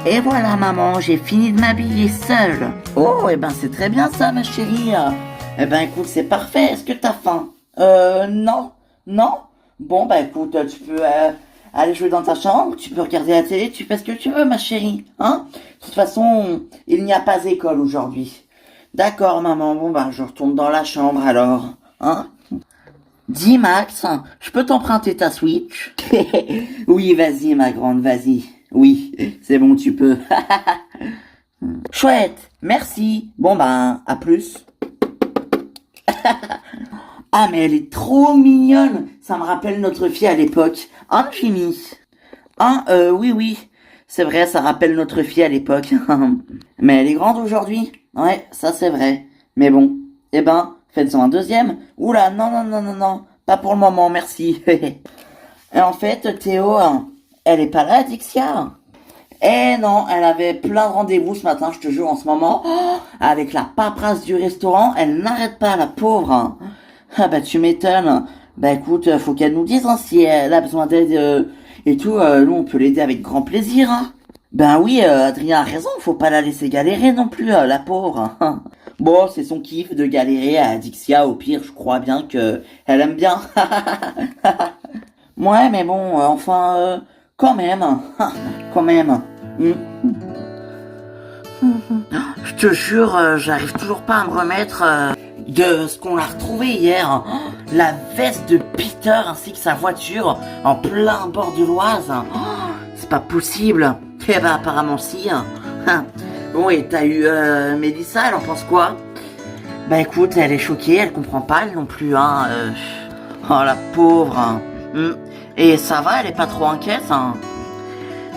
Et voilà maman, j'ai fini de m'habiller seule. Oh, eh ben c'est très bien ça ma chérie. Eh ben écoute, c'est parfait. Est-ce que t'as faim? Non. Non? Bon bah écoute, tu peux aller jouer dans ta chambre, tu peux regarder la télé, tu fais ce que tu veux ma chérie. Hein? De toute façon, il n'y a pas école aujourd'hui. D'accord maman, bon bah je retourne dans la chambre alors. Hein? Dis Max, je peux t'emprunter ta Switch? Oui, vas-y ma grande, vas-y. Oui, c'est bon, tu peux. Chouette, merci. Bon ben, à plus. Ah mais elle est trop mignonne. Ça me rappelle notre fille à l'époque. Hein, Jimmy? Hein, oui, oui. C'est vrai, ça rappelle notre fille à l'époque. Mais elle est grande aujourd'hui. Ouais, ça c'est vrai. Mais bon, eh ben, faites-en un deuxième. Oula, non, non, non, non, non. Pas pour le moment, merci. Et en fait, Théo, elle est pas là, Dixia? Eh non, elle avait plein de rendez-vous ce matin, je te jure, en ce moment. Oh, avec la paperasse du restaurant, elle n'arrête pas, la pauvre. Ah bah tu m'étonnes. Bah écoute, faut qu'elle nous dise si elle a besoin d'aide et tout. Nous, on peut l'aider avec grand plaisir. Ben oui, Adrien a raison, faut pas la laisser galérer non plus, la pauvre. Bon, c'est son kiff de galérer à Dixia, au pire, je crois bien que elle aime bien. Ouais, mais bon, enfin, quand même. Quand même. Je te jure, j'arrive toujours pas à me remettre de ce qu'on a retrouvé hier. La veste de Peter ainsi que sa voiture en plein bord de l'Oise. C'est pas possible. Eh ben apparemment si. Bon, et t'as eu Mélissa, elle en pense quoi? Bah écoute, elle est choquée, elle comprend pas elle non plus. Oh la pauvre. Et ça va, elle est pas trop inquiète.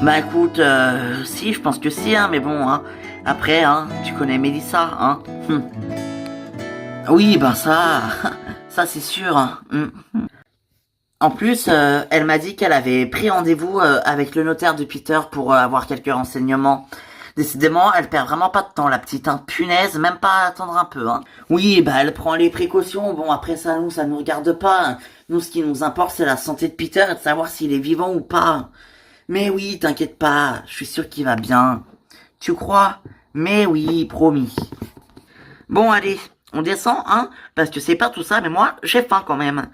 Bah écoute, si, je pense que si, mais bon, après, tu connais Mélissa, Oui, ben ça c'est sûr. En plus, elle m'a dit qu'elle avait pris rendez-vous avec le notaire de Peter pour avoir quelques renseignements. Décidément, elle perd vraiment pas de temps, la petite, punaise, même pas attendre un peu, Oui, bah elle prend les précautions, bon après ça nous regarde pas. Nous, ce qui nous importe, c'est la santé de Peter et de savoir s'il est vivant ou pas. Mais oui, t'inquiète pas, je suis sûr qu'il va bien. Tu crois? Mais oui, promis. Bon, allez, on descend, parce que c'est pas tout ça, mais moi, j'ai faim quand même.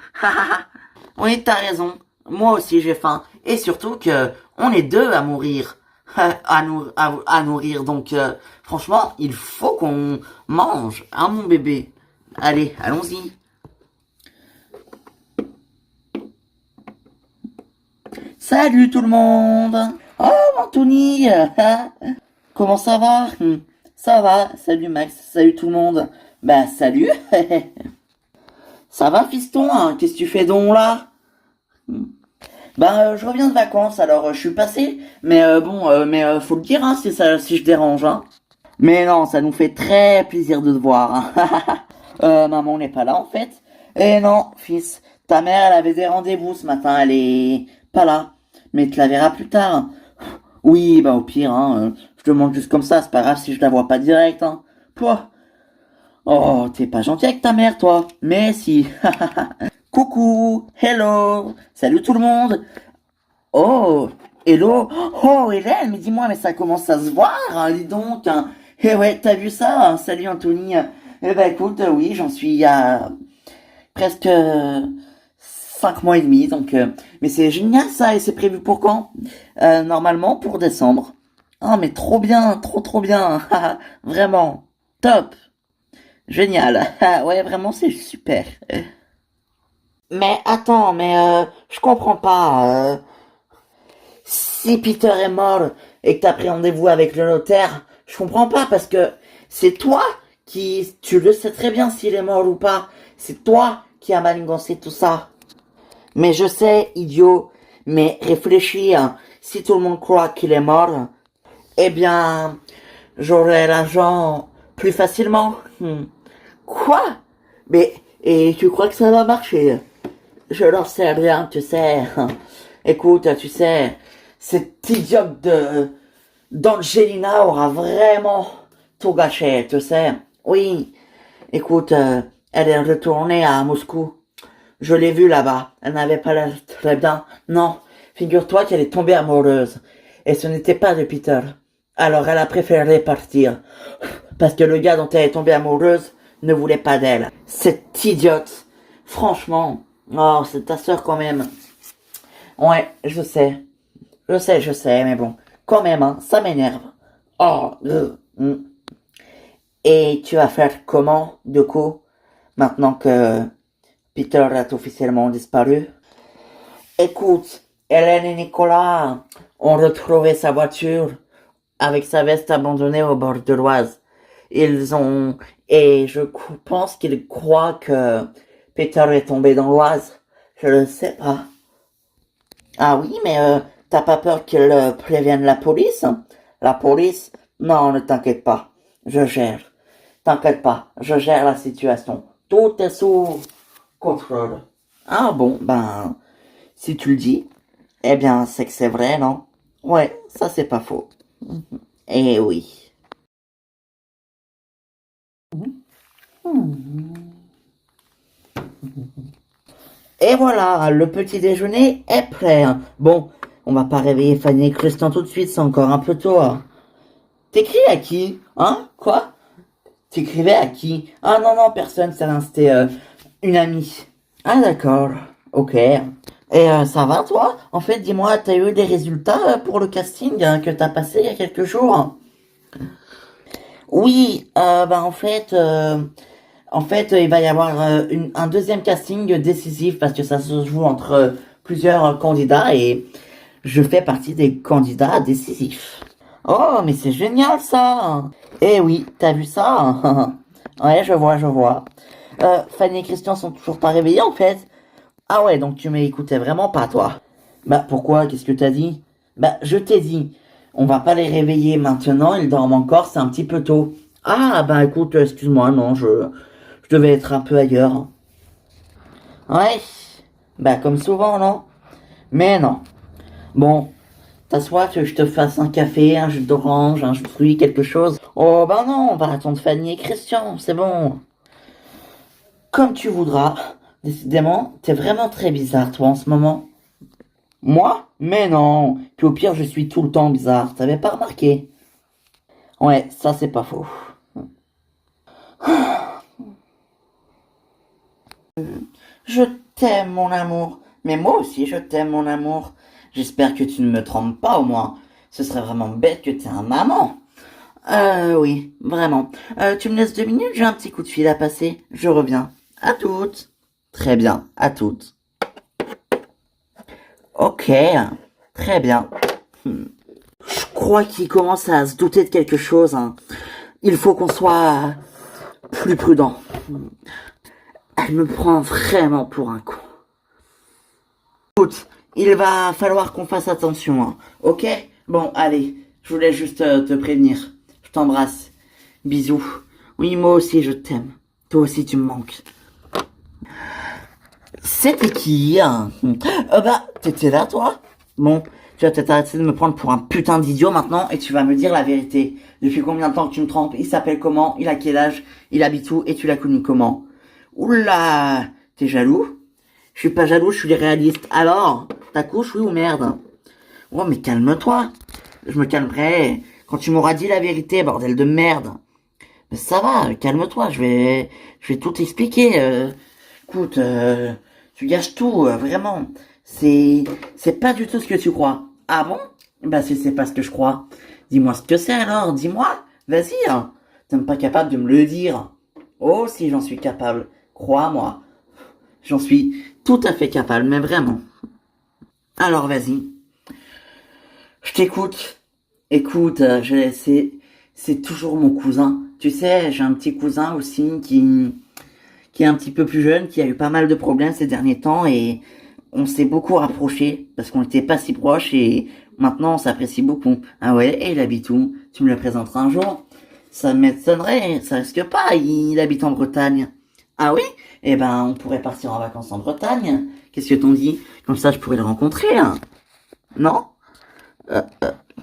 Oui, t'as raison. Moi aussi, j'ai faim. Et surtout que on est deux à mourir. à nourrir, donc franchement, il faut qu'on mange, mon bébé. Allez, allons-y. Salut tout le monde. Oh, Anthony. Comment ça va? Ça va, salut Max, salut tout le monde. Bah, salut. Ça va, fiston? Qu'est-ce que tu fais donc là? Ben, je reviens de vacances, alors je suis passé, mais faut le dire, si je dérange, Mais non, ça nous fait très plaisir de te voir, maman n'est pas là, en fait. Et non, fils, ta mère, elle avait des rendez-vous ce matin, elle est pas là. Mais tu la verras plus tard. Oui, bah au pire, je te demande juste comme ça, c'est pas grave si je la vois pas direct, Pouah. Oh, t'es pas gentil avec ta mère, toi. Mais si. Coucou, hello, salut tout le monde. Oh, hello. Oh, Hélène, mais dis-moi, mais ça commence à se voir, dis donc. Eh ouais, t'as vu ça? Salut Anthony. Eh ben écoute, oui, j'en suis à presque 5 mois et demi, donc mais c'est génial ça, et c'est prévu pour quand? Normalement pour décembre. Oh mais trop bien, trop bien. Vraiment, top, génial. Ouais, vraiment c'est super. Mais attends, je comprends pas. Si Peter est mort et que t'as pris rendez-vous avec le notaire, je comprends pas parce que c'est toi tu le sais très bien s'il est mort ou pas. C'est toi qui as manigancé tout ça. Mais je sais, idiot, mais réfléchis, si tout le monde croit qu'il est mort, eh bien, j'aurai l'argent plus facilement. Quoi? Mais, et tu crois que ça va marcher? Je n'en sais rien, tu sais. Écoute, tu sais, cette idiote d'Angelina aura vraiment tout gâché, tu sais. Oui, écoute, elle est retournée à Moscou. Je l'ai vue là-bas. Elle n'avait pas l'air très bien. Non, figure-toi qu'elle est tombée amoureuse. Et ce n'était pas de Peter. Alors elle a préféré partir. Parce que le gars dont elle est tombée amoureuse ne voulait pas d'elle. Cette idiote. Franchement. Oh, c'est ta sœur quand même. Ouais, je sais. Je sais, mais bon. Quand même, hein, ça m'énerve. Oh, Et tu vas faire comment, du coup, maintenant que Peter a officiellement disparu? Écoute, Hélène et Nicolas ont retrouvé sa voiture avec sa veste abandonnée au bord de l'Oise. Ils ont... Et je pense qu'ils croient que Peter est tombé dans l'Oise. Je ne sais pas. Ah oui, mais t'as pas peur qu'ils préviennent la police? La police? Non, ne t'inquiète pas. Je gère. T'inquiète pas, je gère la situation. Tout est sous contrôle. Ah bon, ben, si tu le dis, eh bien, c'est que c'est vrai, non? Ouais, ça c'est pas faux. Eh oui. Et voilà, le petit déjeuner est prêt. Bon, on va pas réveiller Fanny et Christian tout de suite, c'est encore un peu tôt. T'écris à qui? Hein? Quoi? T'écrivais à qui? Ah non, non, personne, c'était une amie. Ah d'accord, ok. Et ça va toi? En fait, dis-moi, t'as eu des résultats pour le casting que t'as passé il y a quelques jours? Oui, bah en fait, il va y avoir un deuxième casting décisif parce que ça se joue entre plusieurs candidats et je fais partie des candidats décisifs. Oh, mais c'est génial ça! Eh oui, t'as vu ça? Ouais, je vois, je vois. Fanny et Christian sont toujours pas réveillés en fait. Ah ouais, donc tu m'écoutais vraiment pas toi. Bah pourquoi? Qu'est-ce que t'as dit? Bah je t'ai dit, on va pas les réveiller maintenant, ils dorment encore, c'est un petit peu tôt. Ah bah écoute, excuse-moi, non, je devais être un peu ailleurs. Ouais, bah comme souvent, non? Mais non. Bon, t'as soif que je te fasse un café, un jus d'orange, un jus de fruits, quelque chose? Oh bah non, on va attendre Fanny et Christian, c'est bon. Comme tu voudras. Décidément, t'es vraiment très bizarre, toi, en ce moment. Moi? Mais non. Puis au pire, je suis tout le temps bizarre. T'avais pas remarqué? Ouais, ça c'est pas faux. Je t'aime, mon amour. Mais moi aussi, je t'aime, mon amour. J'espère que tu ne me trompes pas, au moins. Ce serait vraiment bête que t'aies un maman. Oui, vraiment. Tu me laisses 2 minutes, j'ai un petit coup de fil à passer. Je reviens. À toutes. Très bien, à toutes. Ok, très bien. Je crois qu'il commence à se douter de quelque chose, hein. Il faut qu'on soit plus prudent. Elle me prend vraiment pour un con. Écoute, il va falloir qu'on fasse attention, hein. Ok? Bon, allez, je voulais juste te prévenir. Je t'embrasse. Bisous. Oui, moi aussi, je t'aime. Toi aussi, tu me manques. C'était qui, hein? Bah, t'étais là, toi? Bon, tu vas peut-être arrêter de me prendre pour un putain d'idiot maintenant et tu vas me dire la vérité. Depuis combien de temps que tu me trompes? Il s'appelle comment? Il a quel âge? Il habite où? Et tu l'as connu comment? Oula! T'es jaloux? Je suis pas jaloux, je suis réaliste. Alors, t'accouches, oui ou merde? Oh, mais calme-toi. Je me calmerai quand tu m'auras dit la vérité, bordel de merde. Mais ça va, calme-toi, je vais tout t'expliquer. Écoute, tu gâches tout, vraiment. C'est pas du tout ce que tu crois. Ah bon? Bah si c'est pas ce que je crois. Dis-moi ce que c'est alors, dis-moi. Vas-y, hein. T'es même pas capable de me le dire. Oh, si j'en suis capable. Crois-moi. J'en suis tout à fait capable, mais vraiment. Alors vas-y. Je t'écoute. Écoute, c'est toujours mon cousin. Tu sais, j'ai un petit cousin aussi qui est un petit peu plus jeune, qui a eu pas mal de problèmes ces derniers temps et on s'est beaucoup rapprochés parce qu'on n'était pas si proches et maintenant on s'apprécie beaucoup. Ah ouais, et il habite où? Tu me le présenteras un jour? Ça m'étonnerait, ça risque pas, il habite en Bretagne. Ah oui? Eh ben, on pourrait partir en vacances en Bretagne. Qu'est-ce que t'en dis? Comme ça, je pourrais le rencontrer, hein. Non? Euh,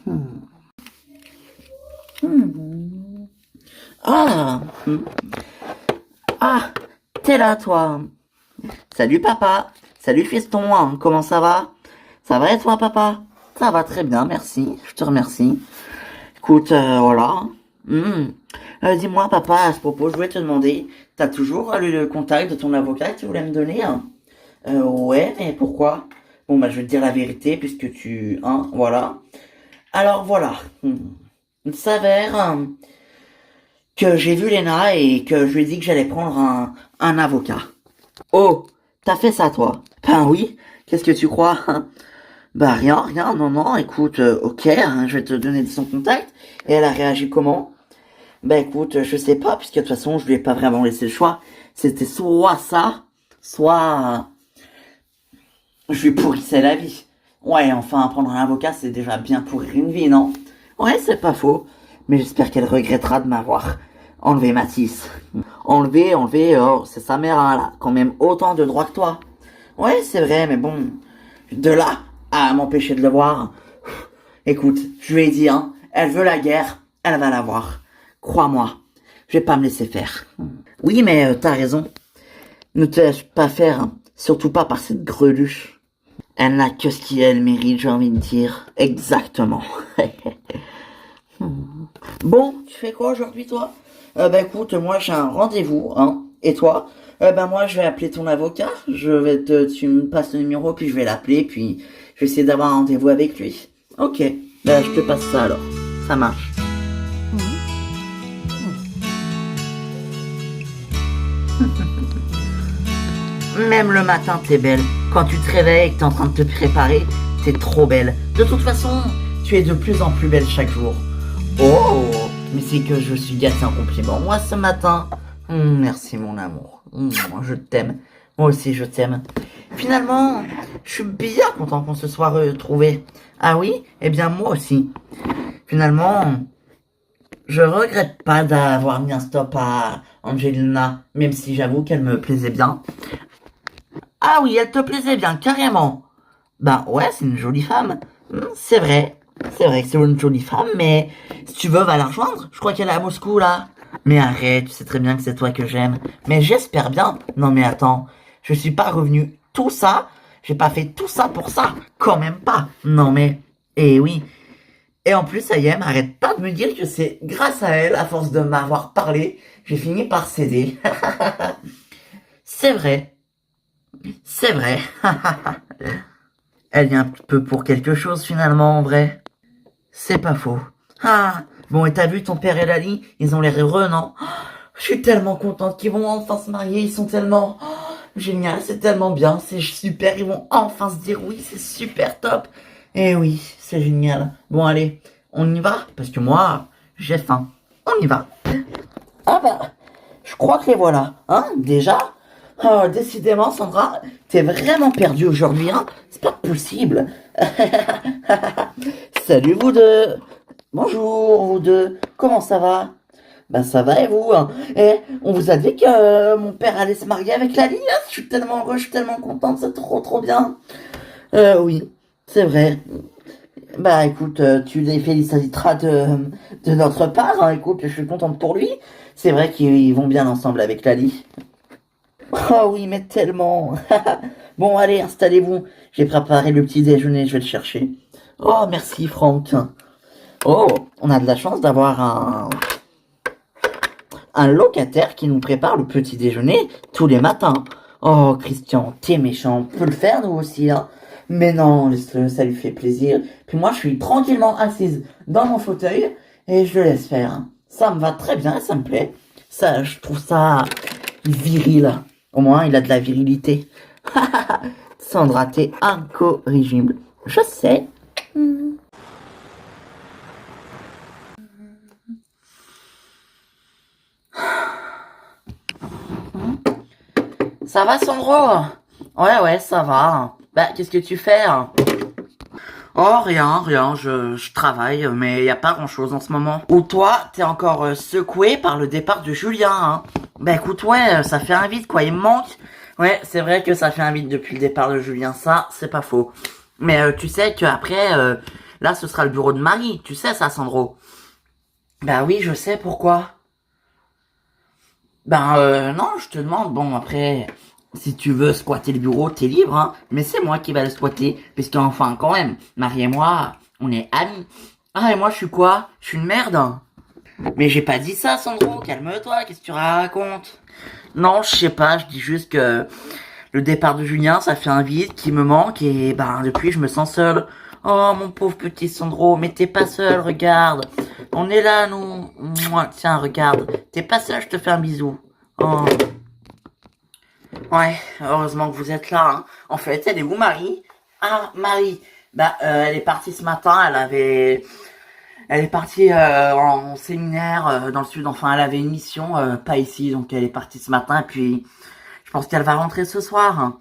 euh, Ah! Hmm. Ah! T'es là, toi! Salut papa. Salut fiston, hein. Comment ça va? Ça va et toi papa? Ça va très bien, merci. Je te remercie. Écoute, voilà. Hmm. Dis-moi papa, à ce propos, je voulais te demander, t'as toujours le contact de ton avocat que tu voulais me donner, hein? Ouais, mais pourquoi? Bon bah je vais te dire la vérité puisque tu... Hein, voilà. Alors voilà. Il s'avère que j'ai vu Lena et que je lui ai dit que j'allais prendre un avocat. Oh, t'as fait ça toi? Ben oui, qu'est-ce que tu crois? Bah rien, rien, non, non, écoute, ok, hein, je vais te donner son contact. Et elle a réagi comment? Bah écoute, je sais pas, puisque de toute façon, je lui ai pas vraiment laissé le choix. C'était soit ça, soit je lui pourrissais la vie. Ouais, enfin, prendre un avocat, c'est déjà bien pourrir une vie, non? Ouais, c'est pas faux. Mais j'espère qu'elle regrettera de m'avoir enlevé Mathis. Enlevé, oh, c'est sa mère, hein, elle a quand même autant de droits que toi. Ouais, c'est vrai, mais bon, de là à m'empêcher de le voir. Écoute, je lui ai dit, hein, elle veut la guerre, elle va l'avoir. Crois-moi, je vais pas me laisser faire. Oui, mais t'as raison. Ne te laisse pas faire, hein, surtout pas par cette greluche. Elle n'a que ce qu'elle mérite, j'ai envie de dire. Exactement. Bon, tu fais quoi aujourd'hui, toi? Bah écoute, moi j'ai un rendez-vous, hein. Et toi? Bah moi je vais appeler ton avocat. Tu me passes le numéro, puis je vais l'appeler, puis je vais essayer d'avoir un rendez-vous avec lui. Ok, bah je te passe ça alors. Ça marche. Même le matin, t'es belle. Quand tu te réveilles et que t'es en train de te préparer, t'es trop belle. De toute façon, tu es de plus en plus belle chaque jour. Oh, mais c'est que je suis gâté en compliment. Moi, ce matin, merci mon amour. Je t'aime. Moi aussi, je t'aime. Finalement, je suis bien content qu'on se soit retrouvés. Ah oui? Eh bien, moi aussi. Finalement, je regrette pas d'avoir mis un stop à Angelina, même si j'avoue qu'elle me plaisait bien. Ah oui, elle te plaisait bien, carrément. Ben ouais, c'est une jolie femme. C'est vrai. C'est vrai que c'est une jolie femme, mais si tu veux, va la rejoindre. Je crois qu'elle est à Moscou, là. Mais arrête, tu sais très bien que c'est toi que j'aime. Mais j'espère bien. Non mais attends, je suis pas revenu tout ça. J'ai pas fait tout ça pour ça. Quand même pas. Non mais... Eh oui. Et en plus, ça y est, arrête pas de me dire que c'est grâce à elle, à force de m'avoir parlé, j'ai fini par céder. C'est vrai. C'est vrai. Elle y a un peu pour quelque chose finalement en vrai. C'est pas faux. Ah, bon et t'as vu ton père et Lali, ils ont l'air heureux, non? Je suis tellement contente qu'ils vont enfin se marier, ils sont tellement... génial, c'est tellement bien, c'est super, ils vont enfin se dire oui, c'est super top. Eh oui, c'est génial. Bon allez, on y va, parce que moi, j'ai faim. On y va. Ah bah, je crois que les voilà, hein, déjà. Oh, décidément, Sandra, t'es vraiment perdue aujourd'hui, hein? C'est pas possible. Salut vous deux. Bonjour vous deux. Comment ça va? Ben ça va et vous, hein? Eh, on vous a dit que mon père allait se marier avec Lali, hein? Je suis tellement heureux, je suis tellement contente, c'est trop trop bien. Oui, c'est vrai. Bah écoute, tu les féliciteras de notre part, hein. Écoute, je suis contente pour lui. C'est vrai qu'ils vont bien ensemble avec Lali. Oh oui, mais tellement. Bon, allez, installez-vous. J'ai préparé le petit déjeuner, je vais le chercher. Oh, merci Franck. Oh, on a de la chance d'avoir un locataire qui nous prépare le petit déjeuner tous les matins. Oh, Christian, t'es méchant. On peut le faire, nous aussi, hein. Mais non, laisse-le, ça lui fait plaisir. Puis moi, je suis tranquillement assise dans mon fauteuil et je le laisse faire. Ça me va très bien, ça me plaît. Ça, je trouve ça viril. Au moins, il a de la virilité. Sandra, t'es incorrigible. Je sais. Ça va, Sandro? Ouais, ça va. Bah, qu'est-ce que tu fais, hein? Oh, rien, je travaille, mais y a pas grand-chose en ce moment. Ou toi, t'es encore secoué par le départ de Julien, hein? Bah écoute, ouais, ça fait un vide, quoi, il me manque. Ouais, c'est vrai que ça fait un vide depuis le départ de Julien, ça, c'est pas faux. Mais tu sais qu'après, là, ce sera le bureau de Marie, tu sais ça, Sandro? Bah oui, je sais, pourquoi? Ben non, je te demande, bon, après, Si tu veux squatter le bureau, t'es libre, hein. Mais c'est moi qui vais le squatter. Puisqu'enfin, quand même, Marie et moi, on est amis. Ah, et moi, je suis quoi? Je suis une merde. Mais j'ai pas dit ça, Sandro. Calme-toi, qu'est-ce que tu racontes? Non, je sais pas, je dis juste que le départ de Julien, ça fait un vide qui me manque et ben depuis je me sens seul. Oh mon pauvre petit Sandro, mais t'es pas seul, regarde. On est là nous. Mouah, tiens, regarde. T'es pas seul, je te fais un bisou. Oh. Ouais, heureusement que vous êtes là. Hein. En fait, elle est où Marie? Ah, Marie. Bah, elle est partie ce matin, elle est partie en séminaire dans le sud. Enfin, elle avait une mission, pas ici, donc elle est partie ce matin. Et puis, je pense qu'elle va rentrer ce soir. Hein.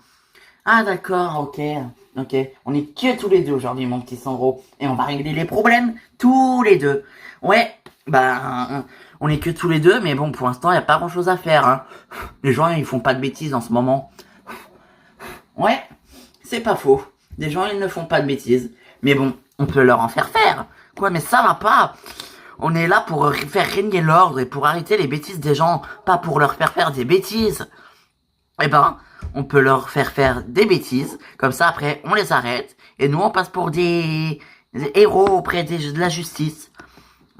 Ah d'accord, ok. Ok. On est que tous les deux aujourd'hui, mon petit Sandro. Et on va régler les problèmes tous les deux. Ouais, bah, on est que tous les deux, mais bon, pour l'instant, il n'y a pas grand-chose à faire. Hein. Les gens, ils font pas de bêtises en ce moment. Ouais, c'est pas faux. Les gens, ils ne font pas de bêtises. Mais bon, on peut leur en faire faire. Quoi, mais ça va pas. On est là pour faire régner l'ordre et pour arrêter les bêtises des gens, pas pour leur faire faire des bêtises. Eh ben, on peut leur faire faire des bêtises, comme ça après on les arrête, et nous on passe pour des héros auprès de la justice.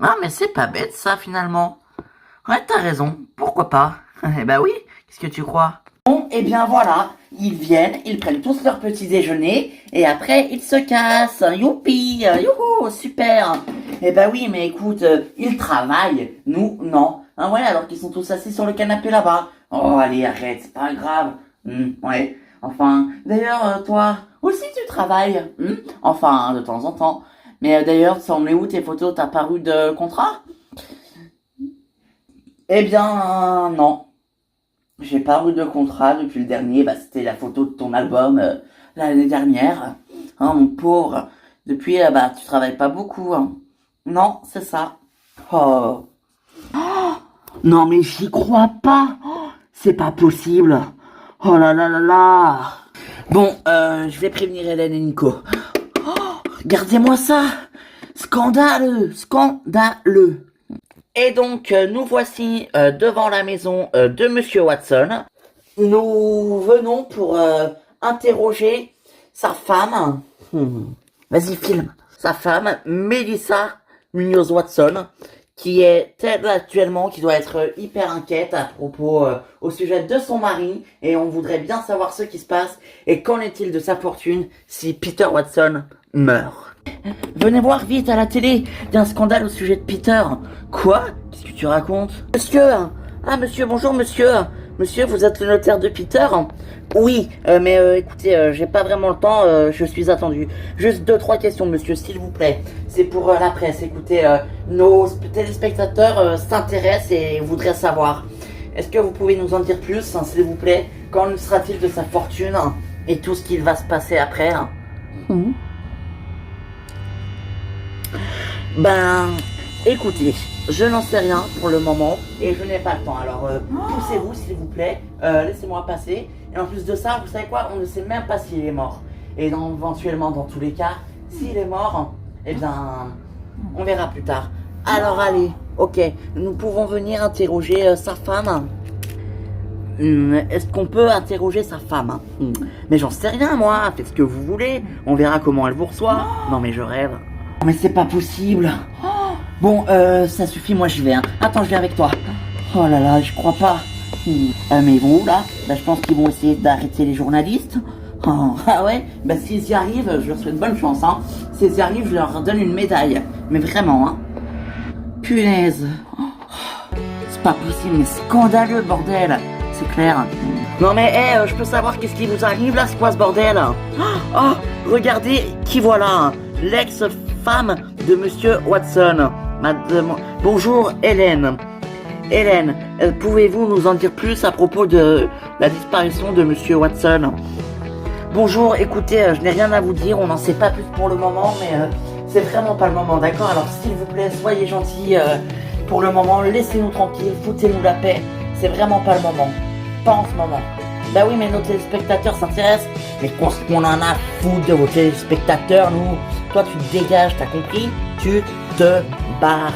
Ah mais c'est pas bête ça finalement. Ouais t'as raison, pourquoi pas. Eh ben oui, qu'est-ce que tu crois? Bon, et bien voilà, ils viennent, ils prennent tous leur petit déjeuner, et après ils se cassent. Youpi, youhou, super. Eh ben oui, mais écoute, ils travaillent, nous non. Ah ouais, alors qu'ils sont tous assis sur le canapé là-bas. Oh allez, arrête, c'est pas grave. Ouais, enfin, d'ailleurs, toi aussi tu travailles. Enfin, de temps en temps. Mais d'ailleurs, ça en est où tes photos? T'as paru de contrat? Eh bien, non. J'ai pas eu de contrat depuis le dernier, bah c'était la photo de ton album l'année dernière. Hein, mon pauvre. Depuis, bah tu travailles pas beaucoup, hein. Non, c'est ça. Oh. Oh non mais j'y crois pas. Oh, c'est pas possible. Oh là là là là. Bon, je vais prévenir Hélène et Nico. Oh, regardez-moi ça. Scandaleux, scandaleux. Et donc, nous voici devant la maison de Monsieur Watson. Nous venons pour interroger sa femme. Vas-y, filme. Sa femme, Melissa Munoz Watson, qui est elle actuellement, qui doit être hyper inquiète à propos au sujet de son mari. Et on voudrait bien savoir ce qui se passe. Et qu'en est-il de sa fortune si Peter Watson meurt? Venez voir vite à la télé, il y a un scandale au sujet de Peter. Quoi? Qu'est-ce que tu racontes? Monsieur! Ah monsieur, bonjour monsieur. Monsieur, vous êtes le notaire de Peter? Oui, mais écoutez, j'ai pas vraiment le temps, je suis attendu. Juste 2-3 questions monsieur, s'il vous plaît. C'est pour la presse, écoutez, nos téléspectateurs s'intéressent et voudraient savoir. Est-ce que vous pouvez nous en dire plus, hein, s'il vous plaît? Qu'en sera-t-il de sa fortune et tout ce qu'il va se passer après? Ben, écoutez, je n'en sais rien pour le moment et je n'ai pas le temps. Alors, poussez-vous s'il vous plaît, laissez-moi passer. Et en plus de ça, vous savez quoi? On ne sait même pas s'il est mort. Et éventuellement, dans tous les cas, s'il est mort, eh bien, on verra plus tard. Alors allez, ok, nous pouvons venir interroger sa femme. Est-ce qu'on peut interroger sa femme? Mais j'en sais rien moi, faites ce que vous voulez. On verra comment elle vous reçoit. Non mais je rêve. Mais c'est pas possible. Bon, ça suffit, moi j'y vais. Hein. Attends, je viens avec toi. Oh là là, je crois pas. Mais ils vont où là? Bah, je pense qu'ils vont essayer d'arrêter les journalistes. Oh, ah ouais? Bah s'ils y arrivent, je leur souhaite bonne chance. Hein. S'ils y arrivent, je leur donne une médaille. Mais vraiment, hein. Punaise. C'est pas possible, mais scandaleux, bordel. C'est clair. Non mais, je peux savoir qu'est-ce qui vous arrive là, c'est quoi ce bordel? Oh, regardez, qui voilà? L'ex-femme de Monsieur Watson. Bonjour Hélène. Hélène, pouvez-vous nous en dire plus à propos de la disparition de Monsieur Watson? Bonjour, écoutez, je n'ai rien à vous dire, on n'en sait pas plus pour le moment, mais c'est vraiment pas le moment, d'accord? Alors s'il vous plaît, soyez gentils pour le moment, laissez-nous tranquilles, foutez-nous la paix, c'est vraiment pas le moment. Pas en ce moment. Bah oui, mais nos téléspectateurs s'intéressent. Mais qu'est-ce qu'on en a à foutre de vos téléspectateurs, nous? Toi, tu te dégages, t'as compris? Tu te barres.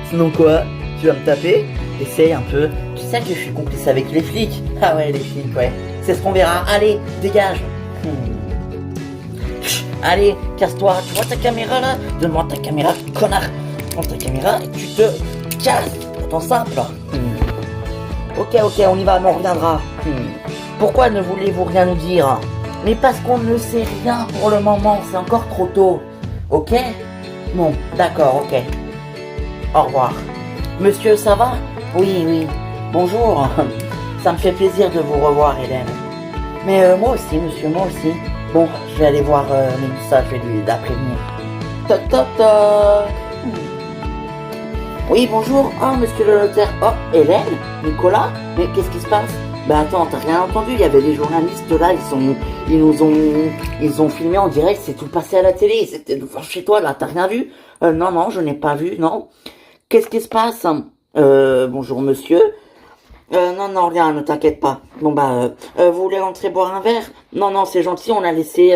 Sinon quoi? Tu vas me taper? Essaye un peu. Tu sais que je suis complice avec les flics. Ah ouais, les flics, ouais. C'est ce qu'on verra. Allez, dégage. Chut, allez, casse-toi. Tu vois ta caméra là? Donne-moi ta caméra, connard. Prends ta caméra et tu te casses. Pourtant simple. Ok, on y va, mais on reviendra. Pourquoi ne voulez-vous rien nous dire? Mais parce qu'on ne sait rien pour le moment, c'est encore trop tôt. Ok? Bon, d'accord, ok. Au revoir. Monsieur, ça va? Oui. Bonjour. Ça me fait plaisir de vous revoir, Hélène. Mais moi aussi, monsieur, moi aussi. Bon, je vais aller voir Mélissa, je vais lui la prévenir. Toc toc toc. Oui, bonjour. Oh, monsieur le notaire. Oh, Hélène? Nicolas? Mais qu'est-ce qui se passe? Bah attends, t'as rien entendu? Il y avait des journalistes là, ils ont filmé en direct, c'est tout passé à la télé. C'était devant chez toi là, t'as rien vu? Non, je n'ai pas vu, non. Qu'est-ce qui se passe? Bonjour monsieur. Non, rien, ne t'inquiète pas. Bon bah, vous voulez rentrer boire un verre? Non, c'est gentil, on a laissé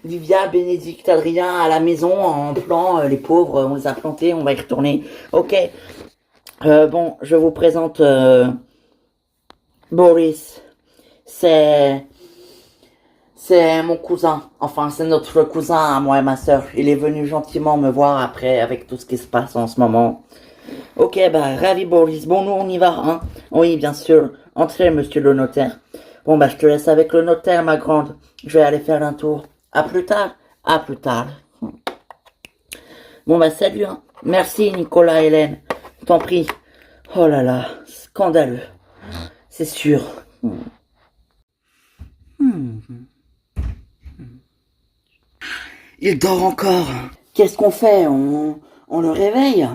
Livia, Bénédicte, Adrien à la maison en plan, les pauvres, on les a plantés, on va y retourner. Ok. Bon, je vous présente Boris. C'est mon cousin. Enfin, c'est notre cousin, moi et ma sœur. Il est venu gentiment me voir après, avec tout ce qui se passe en ce moment. Ok, bah, ravi Boris. Bon, nous, on y va, hein? Oui, bien sûr. Entrez, monsieur le notaire. Bon, bah, je te laisse avec le notaire, ma grande. Je vais aller faire un tour. À plus tard. À plus tard. Bon, bah, salut, hein. Merci, Nicolas, Hélène. T'en prie. Oh là là, scandaleux. C'est sûr. Il dort encore. Qu'est-ce qu'on fait? On le réveille?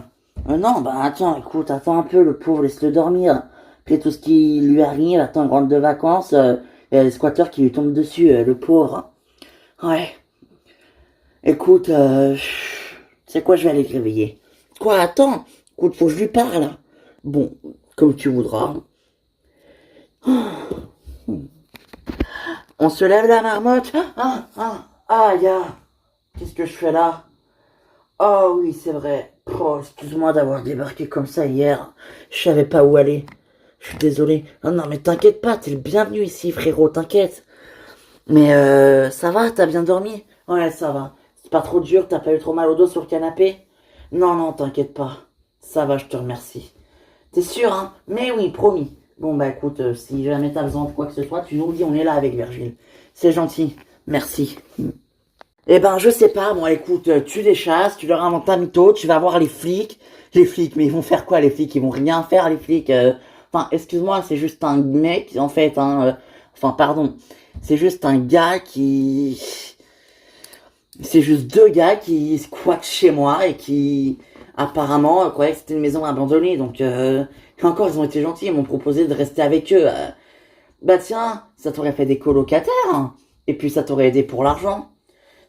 Non, bah attends, écoute, attends un peu, le pauvre, laisse-le dormir. Puis tout ce qui lui arrive, attends, il rentre de vacances, il y a les squatteurs qui lui tombent dessus, le pauvre. Ouais. Écoute, c'est quoi, je vais aller le réveiller. Quoi, attends, écoute, faut que je lui parle. Bon, comme tu voudras. On se lève la marmotte. Qu'est-ce que je fais là? Oh oui, c'est vrai. Oh, excuse-moi d'avoir débarqué comme ça hier. Je savais pas où aller. Je suis désolé. Non, mais t'inquiète pas, t'es le bienvenu ici, frérot, t'inquiète. Mais ça va, t'as bien dormi? Ouais, ça va. C'est pas trop dur, t'as pas eu trop mal au dos sur le canapé? Non, t'inquiète pas. Ça va, je te remercie. T'es sûr, hein? Mais oui, promis. Bon, bah écoute, si jamais t'as besoin de quoi que ce soit, tu nous le dis, on est là avec Virgile. C'est gentil. Merci. Eh ben, je sais pas, moi, écoute, tu les chasses, tu leur inventes un mytho, tu vas voir les flics. Les flics, mais ils vont faire quoi, les flics? Ils vont rien faire, les flics. Enfin, excuse-moi, c'est juste un mec, en fait, hein. Enfin, pardon. C'est juste un gars qui... C'est juste deux gars qui squattent chez moi et qui, apparemment, croyaient que c'était une maison abandonnée. Donc, encore, ils ont été gentils, ils m'ont proposé de rester avec eux. Bah tiens, ça t'aurait fait des colocataires, hein. Et puis ça t'aurait aidé pour l'argent.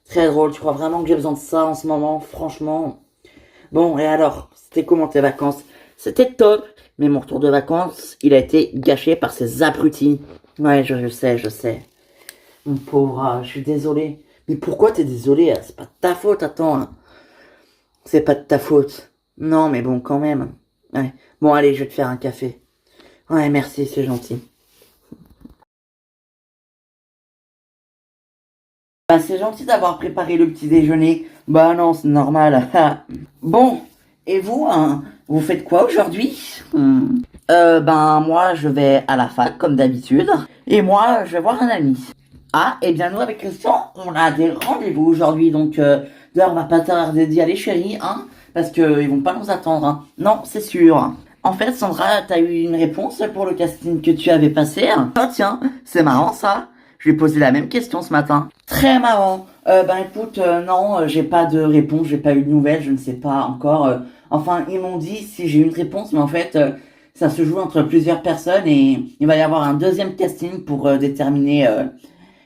Très drôle, tu crois vraiment que j'ai besoin de ça en ce moment, franchement? Bon, et alors, c'était comment tes vacances? C'était top, mais mon retour de vacances, il a été gâché par ces abrutis. Ouais, je sais. Mon pauvre, je suis désolé. Mais pourquoi t'es désolé? C'est pas de ta faute, attends. Hein. C'est pas de ta faute. Non, mais bon, quand même. Ouais. Bon, allez, je vais te faire un café. Ouais, merci, c'est gentil. Bah, c'est gentil d'avoir préparé le petit déjeuner. Bah non, c'est normal. Bon, et vous, hein, vous faites quoi aujourd'hui? Ben moi, je vais à la fac, comme d'habitude. Et moi, je vais voir un ami. Ah, et bien nous, avec Christian, on a des rendez-vous aujourd'hui. Donc, d'ailleurs, on va pas tarder d'y aller, chérie, hein, parce que ils vont pas nous attendre. Hein. Non, c'est sûr. En fait, Sandra, t'as eu une réponse pour le casting que tu avais passé? Ah tiens, c'est marrant ça. Je lui ai posé la même question ce matin. Très marrant. Ben écoute, non, j'ai pas de réponse, j'ai pas eu de nouvelles, je ne sais pas encore. Enfin, ils m'ont dit si j'ai une réponse, mais en fait, ça se joue entre plusieurs personnes et il va y avoir un deuxième casting pour déterminer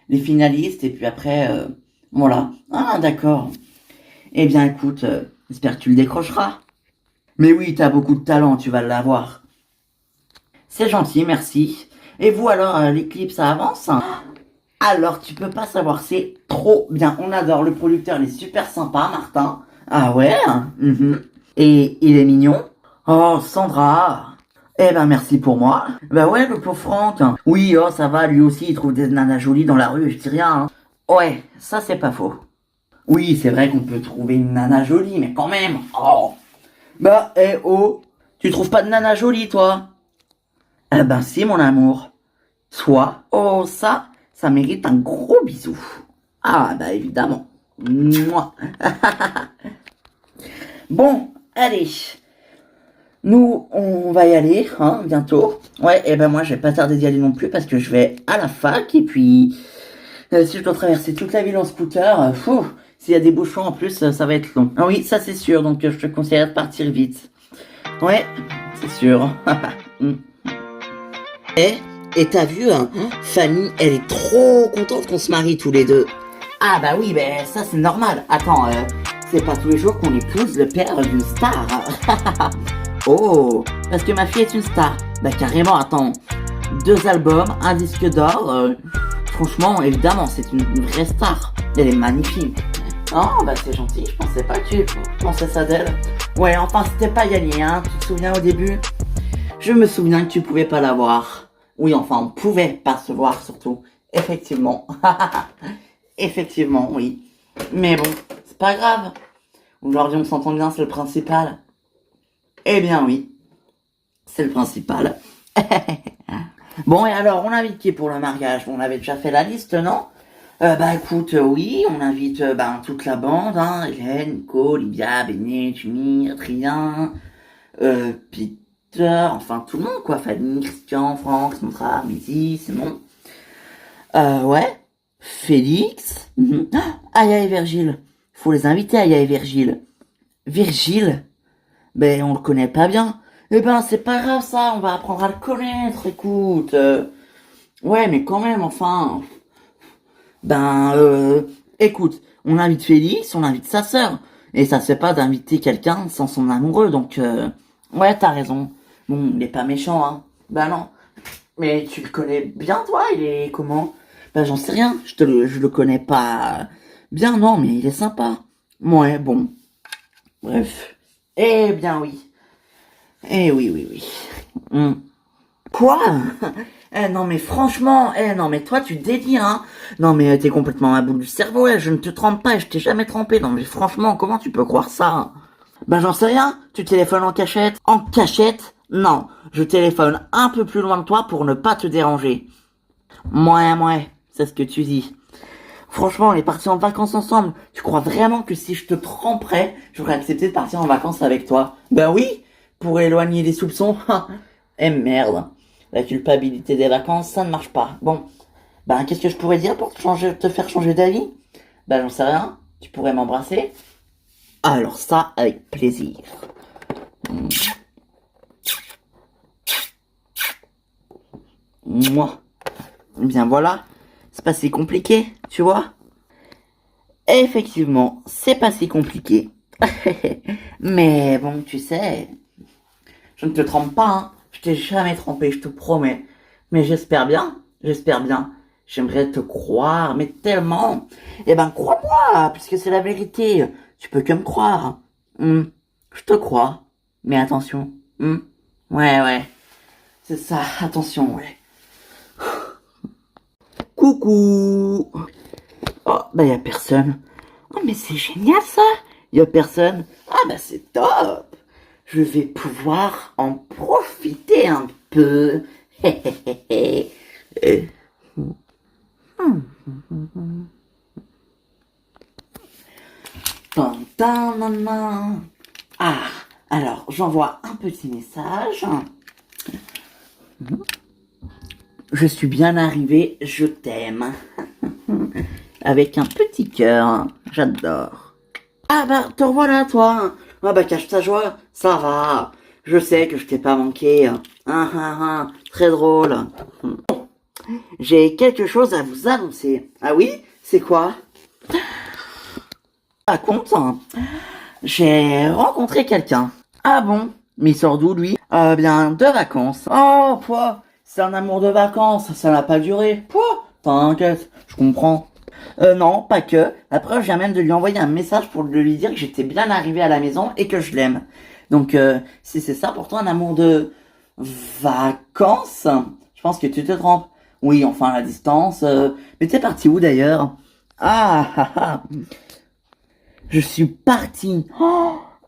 les finalistes et puis après, voilà. Ah, d'accord. Eh bien, écoute, j'espère que tu le décrocheras. Mais oui, t'as beaucoup de talent, tu vas l'avoir. C'est gentil, merci. Et vous alors, les clips, ça avance? Alors, tu peux pas savoir, c'est trop bien. On adore, le producteur, il est super sympa, Martin. Ah ouais? Mhm. Et il est mignon? Oh, Sandra. Eh ben merci pour moi. Bah ouais, le pauvre Franck. Oui, oh ça va, lui aussi il trouve des nanas jolies dans la rue, je dis rien. Hein. Ouais, ça c'est pas faux. Oui, c'est vrai qu'on peut trouver une nana jolie, mais quand même. Oh. Bah, oh, tu trouves pas de nana jolie, toi? Eh ben si, mon amour. Toi, oh ça mérite un gros bisou. Ah bah évidemment. Mouah. Bon, allez. Nous, on va y aller, hein, bientôt. Ouais, et ben moi, je vais pas tarder d'y aller non plus parce que je vais à la fac et puis si je dois traverser toute la ville en scooter, s'il y a des bouchons en plus, ça va être long. Ah oui, ça c'est sûr, donc je te conseillerais de partir vite. Ouais, c'est sûr. Mm. Et t'as vu, hein, Fanny, elle est trop contente qu'on se marie tous les deux. Ah bah oui, ben ça c'est normal. Attends, c'est pas tous les jours qu'on épouse le père d'une star. Oh, parce que ma fille est une star. Bah carrément, attends. 2 albums, un disque d'or. Franchement, évidemment, c'est une vraie star. Elle est magnifique. Oh, bah c'est gentil, je pensais pas que tu pensais ça d'elle. Ouais, enfin, c'était pas gagné, hein. Tu te souviens au début? Je me souviens que tu pouvais pas la voir. Oui, enfin, on pouvait pas se voir, surtout. Effectivement. Effectivement, oui. Mais bon, c'est pas grave. Aujourd'hui, on s'entend bien, c'est le principal. Eh bien oui, c'est le principal. Bon, et alors, on invite qui pour le mariage? On avait déjà fait la liste, non? Bah écoute, oui, on invite toute la bande, hein. Hélène, Nico, Olivia, Béné, Jimmy, Adrien, Peter, enfin tout le monde, quoi. Fanny, Christian, Franck, Sandra, Maisie, Simon. Ouais. Félix. Aya et Virgile. Faut les inviter, Aya et Virgile. Virgile? Ben, on le connaît pas bien. Eh ben, c'est pas grave ça, on va apprendre à le connaître, écoute. Ouais, mais quand même, enfin. Ben, écoute, on invite Félix, on invite sa sœur. Et ça se fait pas d'inviter quelqu'un sans son amoureux, donc ouais, t'as raison. Bon, il est pas méchant, hein. Ben non. Mais tu le connais bien, toi, il est comment? Ben, j'en sais rien, je le connais pas bien, non, mais il est sympa. Ouais, bon. Bref. Eh bien oui. Eh oui, oui, oui. Quoi? Non mais franchement, non mais toi tu délires, hein. Non mais t'es complètement à bout du cerveau, je ne te trompe pas, je t'ai jamais trompé. Non mais franchement, comment tu peux croire ça? Ben j'en sais rien, tu téléphones en cachette. En cachette? Non, je téléphone un peu plus loin de toi pour ne pas te déranger. Ouais, c'est ce que tu dis. Franchement, on est partis en vacances ensemble. Tu crois vraiment que si je te tromperais, j'aurais accepté de partir en vacances avec toi? Ben oui, pour éloigner les soupçons. Eh merde, la culpabilité des vacances, ça ne marche pas. Bon, ben qu'est-ce que je pourrais dire pour te faire changer d'avis? Ben j'en sais rien, tu pourrais m'embrasser? Alors ça, avec plaisir. Moi. Bien voilà, c'est pas si compliqué, tu vois? Effectivement, c'est pas si compliqué. Mais bon, tu sais, je ne te trompe pas, hein. Je t'ai jamais trompé, je te promets. Mais j'espère bien, j'espère bien. J'aimerais te croire, mais tellement. Eh ben, crois-moi, puisque c'est la vérité. Tu peux que me croire. Je te crois. Mais attention. Ouais. C'est ça, attention, ouais. Coucou. Oh, bah y a personne. Oh, mais c'est génial ça. Y a personne. Ah, bah c'est top. Je vais pouvoir en profiter un peu. Tantanana. Ah, alors j'envoie un petit message. Je suis bien arrivé, je t'aime. Avec un petit cœur, j'adore. Ah bah, te revoilà toi. Ah bah, cache ta joie, ça va. Je sais que je t'ai pas manqué. Très drôle. J'ai quelque chose à vous annoncer. Ah oui? C'est quoi? Pas content. J'ai rencontré quelqu'un. Ah bon? Mais il sort d'où lui? Bien, de vacances. Oh, quoi? C'est un amour de vacances, ça n'a pas duré. Quoi? T'inquiète, je comprends. Non, pas que. Après, je viens même de lui envoyer un message pour lui dire que j'étais bien arrivé à la maison et que je l'aime. Donc, si c'est ça pour toi un amour Vacances? Je pense que tu te trompes. Oui, enfin, la distance. Mais t'es parti où d'ailleurs? Ah, ah, ah. Je suis parti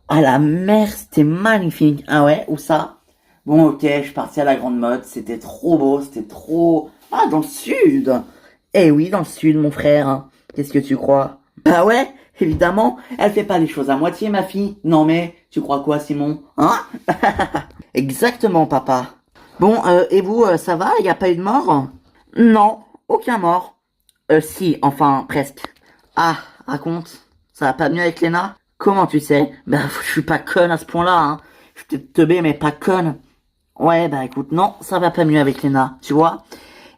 à la mer, c'était magnifique. Ah ouais, où ça? Bon, ok, je suis parti à la Grande Motte, c'était trop beau, c'était trop... Ah, dans le sud! Eh oui, dans le sud, mon frère. Qu'est-ce que tu crois? Bah ouais, évidemment, elle fait pas les choses à moitié, ma fille. Non mais, tu crois quoi, Simon? Hein? Exactement, papa. Bon, et vous, ça va? Y a pas eu de mort? Non, aucun mort. Si, enfin, presque. Ah, raconte. Ça va pas mieux avec Léna? Comment tu sais? Bah, je suis pas conne à ce point-là, hein. Je suis peut-être teubé, mais pas conne. Ouais, bah écoute, non, ça va pas mieux avec Léna, tu vois.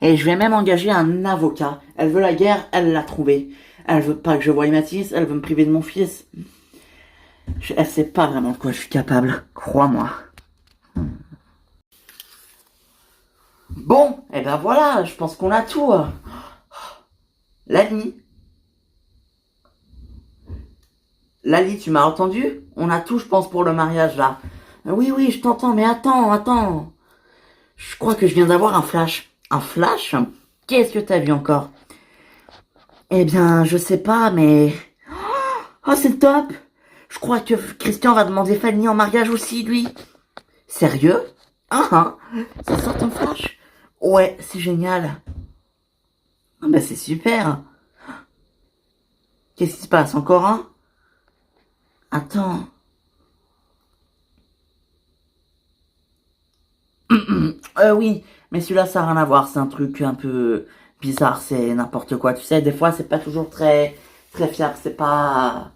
Et je vais même engager un avocat. Elle veut la guerre, elle l'a trouvée. Elle veut pas que je voie Mathis, elle veut me priver de mon fils. Elle sait pas vraiment de quoi je suis capable, crois-moi. Bon, et ben voilà, je pense qu'on a tout. Lali. Lali, tu m'as entendu? On a tout, je pense, pour le mariage, là. Oui, oui, je t'entends, mais attends. Je crois que je viens d'avoir un flash. Un flash? Qu'est-ce que t'as vu encore? Eh bien, je sais pas, mais... Oh, c'est top! Je crois que Christian va demander Fanny en mariage aussi, lui. Sérieux? Ah, ça sort ton flash? Ouais, c'est génial. Ah bah c'est super. Qu'est-ce qui se passe? Encore un? Attends. Oui, mais celui-là, ça n'a rien à voir. C'est un truc un peu bizarre. C'est n'importe quoi. Tu sais, des fois, c'est pas toujours très fiable. C'est pas...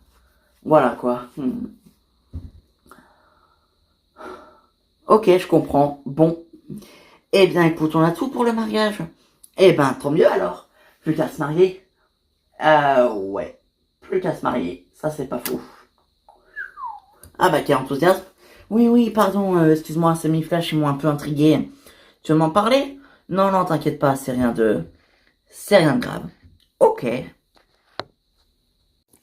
Voilà, quoi. Ok, je comprends. Bon. Eh bien, écoute, on a tout pour le mariage. Eh ben, tant mieux alors. Plus qu'à se marier. Ouais. Plus qu'à se marier. Ça, c'est pas faux. Ah bah, quel enthousiasme. Oui, oui, pardon, excuse-moi, ces mi-flash, ils m'ont un peu intrigué. Tu veux m'en parler? Non, non, t'inquiète pas, c'est rien de... C'est rien de grave. Ok.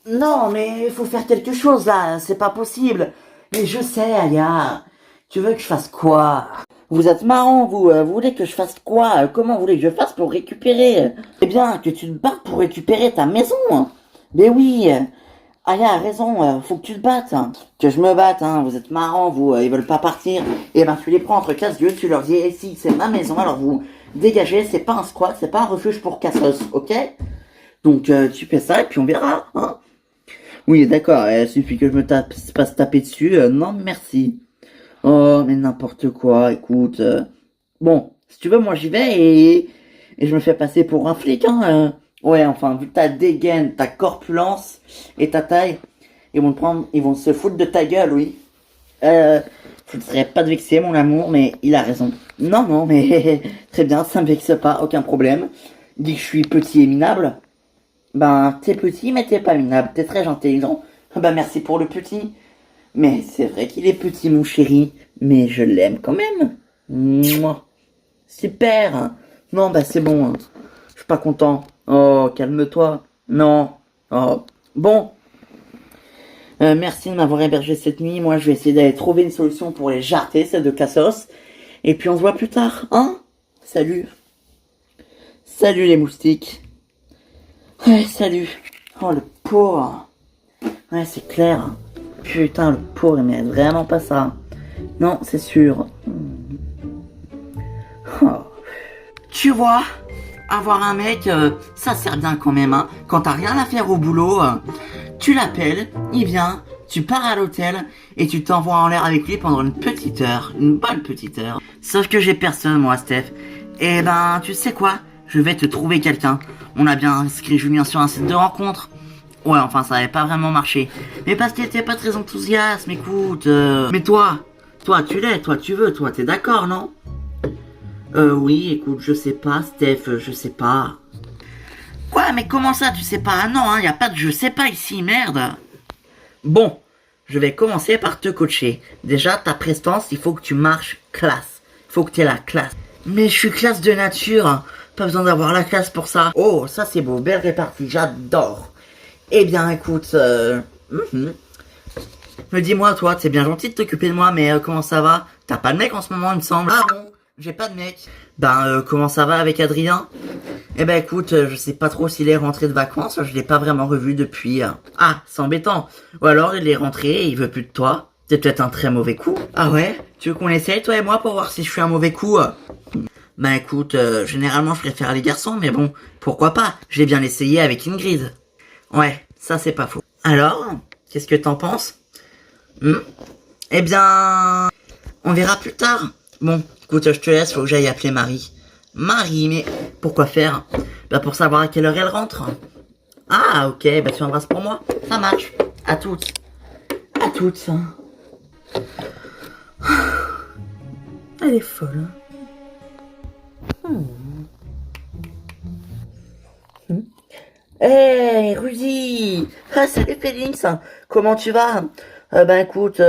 Non, mais il faut faire quelque chose, là, c'est pas possible. Mais je sais, Aya. Tu veux que je fasse quoi? Vous êtes marrant, vous. Vous voulez que je fasse quoi? Comment vous voulez que je fasse pour récupérer? Eh bien, que tu te battes pour récupérer ta maison. Mais oui. Aya a raison, faut que tu te battes. Que je me batte, hein. Vous êtes marrants, vous. Ils veulent pas partir. Eh ben, tu les prends entre casse-gueule, tu leur dis, eh si, c'est ma maison, alors vous dégagez, c'est pas un squat, c'est pas un refuge pour cassos, ok? Donc, tu fais ça et puis on verra, hein. Oui, d'accord, il suffit que je me passe taper dessus. Non, merci. Oh, mais n'importe quoi, écoute. Bon, si tu veux, moi j'y vais et je me fais passer pour un flic, hein. Ouais, enfin, vu ta dégaine, ta corpulence et ta taille, ils vont se foutre de ta gueule, oui. Je ne serais pas de vexer, mon amour, mais il a raison. Non, non, mais très bien, ça me vexe pas, aucun problème. Dis que je suis petit et minable. Ben, t'es petit, mais t'es pas minable, t'es très intelligent. Ben, merci pour le petit. Mais c'est vrai qu'il est petit, mon chéri, mais je l'aime quand même. Mouah. Super. Non, bah c'est bon. Je suis pas content. Oh, calme-toi. Non. Oh. Bon. Merci de m'avoir hébergé cette nuit. Moi, je vais essayer d'aller trouver une solution pour les jarter, ces deux cassos. Et puis on se voit plus tard, hein? Salut. Salut les moustiques. Ouais, salut. Oh, le pauvre. Ouais, c'est clair. Putain, le pauvre, il mérite vraiment pas ça. Non, c'est sûr. Oh. Tu vois, avoir un mec, ça sert bien quand même, hein. Quand t'as rien à faire au boulot, tu l'appelles, il vient, tu pars à l'hôtel, et tu t'envoies en l'air avec lui pendant une petite heure. Une bonne petite heure. Sauf que j'ai personne, moi, Steph. Eh ben, tu sais quoi? Je vais te trouver quelqu'un. On a bien inscrit Julien sur un site de rencontre. Ouais, enfin, ça avait pas vraiment marché. Mais parce qu'il était pas très enthousiaste, écoute. Mais toi, tu l'es, toi, tu veux, toi, t'es d'accord, non? Oui, écoute, je sais pas, Steph, je sais pas. Quoi, mais comment ça, tu sais pas? Ah non, hein, y a pas de je sais pas ici, merde. Bon, je vais commencer par te coacher. Déjà, ta prestance, il faut que tu marches classe. Il faut que t'aies la classe. Mais je suis classe de nature, hein. Pas besoin d'avoir la classe pour ça. Oh, ça c'est beau, belle répartie, j'adore. Eh bien, écoute, Me dis-moi, toi, c'est bien gentil de t'occuper de moi, mais comment ça va? T'as pas de mec en ce moment, il me semble. Ah bon? J'ai pas de mec. Ben, comment ça va avec Adrien? Eh ben écoute, je sais pas trop s'il est rentré de vacances, je l'ai pas vraiment revu depuis. Ah, c'est embêtant. Ou alors il est rentré et il veut plus de toi. C'est peut-être un très mauvais coup. Ah ouais? Tu veux qu'on essaye toi et moi pour voir si je suis un mauvais coup? Ben écoute, généralement je préfère les garçons, mais bon, pourquoi pas? J'ai bien essayé avec Ingrid. Ouais, ça c'est pas faux. Alors, qu'est-ce que t'en penses? Eh bien, on verra plus tard. Bon, écoute, je te laisse, faut que j'aille appeler Marie. Marie, mais pourquoi faire? Bah pour savoir à quelle heure elle rentre. Ah ok, bah tu embrasses pour moi. Ça marche. À toutes. À toutes. Elle est folle. Hey Rudy. Ah salut Félix. Comment tu vas? Ben écoute,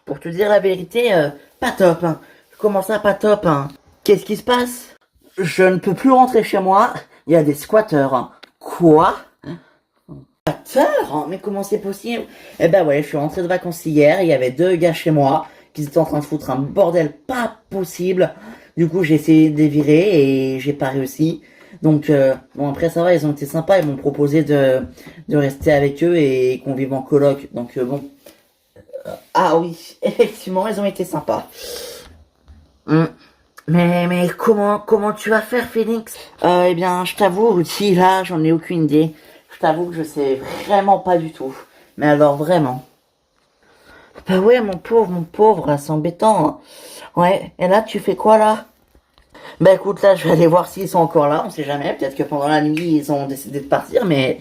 pour te dire la vérité, pas top. Comment ça, pas top? Qu'est-ce qui se passe? Je ne peux plus rentrer chez moi. Il y a des squatteurs. Quoi? Squatteurs? Mais comment c'est possible? Eh ben ouais, je suis rentré de vacances hier. Il y avait deux gars chez moi qui étaient en train de foutre un bordel pas possible. Du coup, j'ai essayé de les virer et j'ai pas réussi. Donc, bon, après, ça va, ils ont été sympas. Ils m'ont proposé de rester avec eux et qu'on vive en coloc. Donc, bon. Ah oui, effectivement, ils ont été sympas. Mais comment tu vas faire, Félix? Eh bien, je t'avoue, Rudy, là, j'en ai aucune idée. Je t'avoue que je sais vraiment pas du tout. Mais alors, vraiment. Bah ouais, mon pauvre, c'est embêtant. Hein. Ouais, et là, tu fais quoi, là? Bah écoute, là, je vais aller voir s'ils sont encore là, on sait jamais. Peut-être que pendant la nuit, ils ont décidé de partir, mais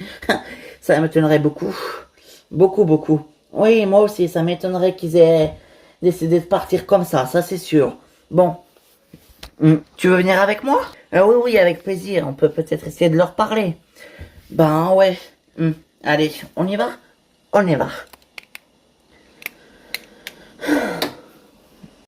ça m'étonnerait beaucoup. Beaucoup, beaucoup. Oui, moi aussi, ça m'étonnerait qu'ils aient décidé de partir comme ça c'est sûr. Bon. Tu veux venir avec moi? Oui, oui, avec plaisir. On peut peut-être essayer de leur parler. Ben ouais. Allez, on y va? On y va.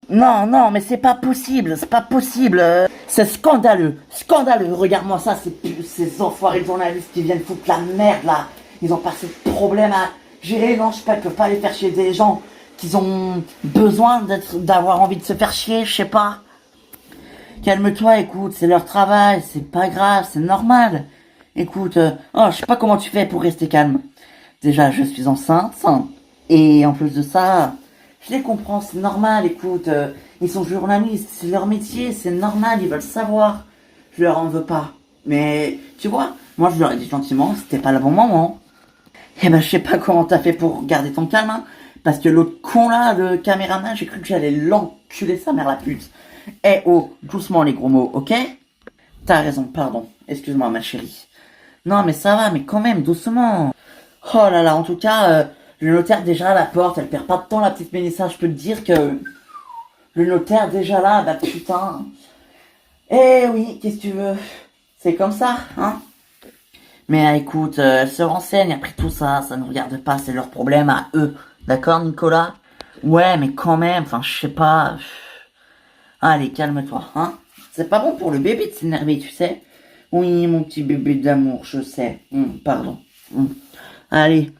Non, non, mais c'est pas possible, c'est pas possible. C'est scandaleux, scandaleux. Regarde-moi ça, ces enfoirés de journalistes qui viennent foutre la merde là. Ils ont passé de problème à gérer. Non, je sais pas, ils peuvent pas aller faire chier des gens qui ont besoin d'avoir envie de se faire chier, je sais pas. Calme-toi, écoute, c'est leur travail, c'est pas grave, c'est normal. Écoute, je sais pas comment tu fais pour rester calme. Déjà, je suis enceinte, et en plus de ça, je les comprends, c'est normal, écoute, ils sont journalistes, c'est leur métier, c'est normal, ils veulent savoir. Je leur en veux pas. Mais, tu vois, moi je leur ai dit gentiment, c'était pas le bon moment. Eh ben, je sais pas comment t'as fait pour garder ton calme, hein, parce que l'autre con là, le caméraman, j'ai cru que j'allais l'enculer sa mère la pute. Eh oh, doucement les gros mots, ok? T'as raison, pardon. Excuse-moi ma chérie. Non mais ça va, mais quand même, doucement. Oh là là, en tout cas, le notaire déjà à la porte, elle perd pas de temps la petite Mélissa, je peux te dire que... Le notaire déjà là, bah putain. Eh oui, qu'est-ce que tu veux? C'est comme ça, hein? Mais écoute, elle se renseigne, après tout ça, ça ne regarde pas, c'est leur problème à eux. D'accord, Nicolas? Ouais, mais quand même, enfin, je sais pas... Allez, calme-toi, hein. C'est pas bon pour le bébé de s'énerver, tu sais. Oui, mon petit bébé d'amour, je sais. Pardon. Allez.